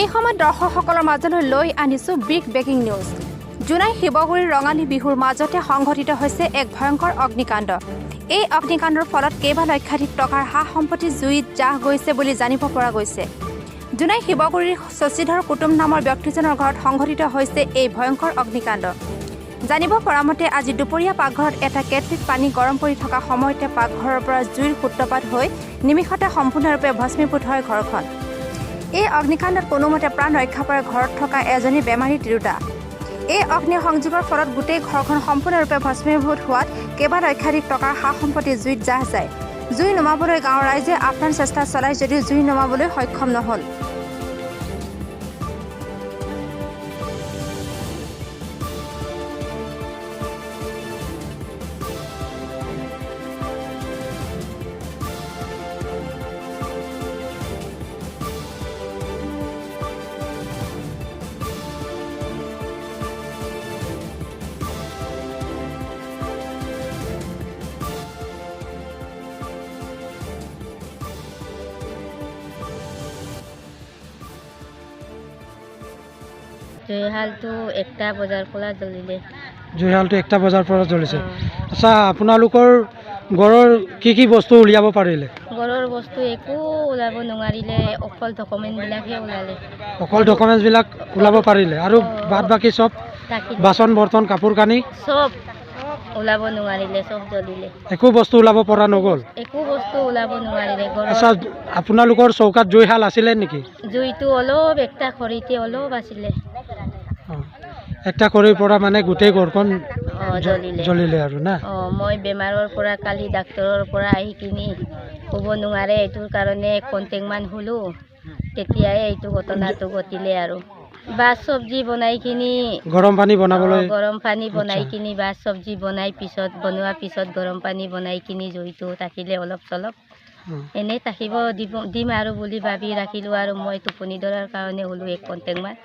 এই সময়ত দৰ্শকসকলৰ মাজলৈ লৈ আনিছো বিগ ব্ৰেকিং নিউজ। জোনাই শিৱগুৰিৰ ৰঙালী বিহুৰ মাজতে সংঘটিত হৈছে এক ভয়ংকৰ অগ্নিকাণ্ড। এই অগ্নিকাণ্ডৰ ফলত কেইবা লক্ষাধিক টকাৰ সা-সম্পত্তি জুইত জাহ গৈছে বুলি জানিব পৰা গৈছে। জোনাই শিৱগুৰিৰ শশীধৰ কুটুম নামৰ ব্যক্তিজনৰ ঘৰত সংঘটিত হৈছে এই ভয়ংকৰ অগ্নিকাণ্ড। জানিব পৰা মতে আজি দুপৰীয়া পাকঘৰত এটা কেটলিত পানী গৰম কৰি থকা সময়তে পাকঘৰৰ পৰা জুইৰ সূত্ৰপাত হৈ নিমিষতে সম্পূৰ্ণৰূপে ভস্মীভূত হয় ঘৰখন। এই অগ্নিকাণ্ডত কোনোমতে প্ৰাণ ৰক্ষা পৰে ঘৰত থকা এজনী বেমাৰী তিৰোতা। এই অগ্নি সংযোগৰ ফলত গোটেই ঘৰখন সম্পূৰ্ণৰূপে ভস্মীভূত হোৱাত কেইবা লক্ষাধিক টকাৰ সা-সম্পত্তি জুইত জাহ যায়। জুই নুমাবলৈ গাঁৱৰ ৰাইজে আপ্ৰাণ চেষ্টা চলাই যদিও জুই নুমাবলৈ সক্ষম নহ'ল। জুইশালটো 1টা বজাৰ পৰা জ্বলিলে। জুইশালটো 1টা বজাৰ পৰা জ্বলিছে। আচ্ছা, আপোনালোকৰ ঘৰৰ কি বস্তু উলিয়াব পাৰিলে? ঘৰৰ বস্তু একো ওলাব নোৱাৰিলে, অকল ডকুমেণ্টবিলাকহে ওলালে। অকল ডকুমেণ্টছবিলাক ওলাব পাৰিলে আৰু বাদ বাকী চব বাচন বৰ্তন কাপোৰ কানি চব ওলাব নোৱাৰিলে, চব জ্বলিলে। একো বস্তু ওলাব পৰা নগ'ল? একো বস্তু ওলাব নোৱাৰিলে। আচ্ছা, আপোনালোকৰ চৌকাত জুইশাল আছিলে নেকি? জুইটো অলপ একটা খৰিতে অলপ আছিলে। একটা খৰিৰ পৰা মানে গোটেই ঘৰখন জ্বলিলে আৰু না? মই বেমাৰৰ পৰা কালি ডাক্তৰৰ পৰা আহি কিনি ক'ব নোৱাৰে, এইটোৰ কাৰণে কণ্টেক্টমান হ'লোঁ। তেতিয়াই এইটো ঘটনাটো ঘটিলে আৰু বাছ চব্জি বনাই কিনি গৰম পানী বনাবলৈ বনাই কিনি বাছ চব্জি বনাই বনোৱাৰ পিছত গৰম পানী বনাই কিনি জুইটো থাকিলে অলপ চলপ এনেই থাকিব দিম আৰু বুলি ভাবি ৰাখিলোঁ আৰু মই টোপনি ধৰাৰ কাৰণে হ'লোঁ এক কণ্টেক্টমান।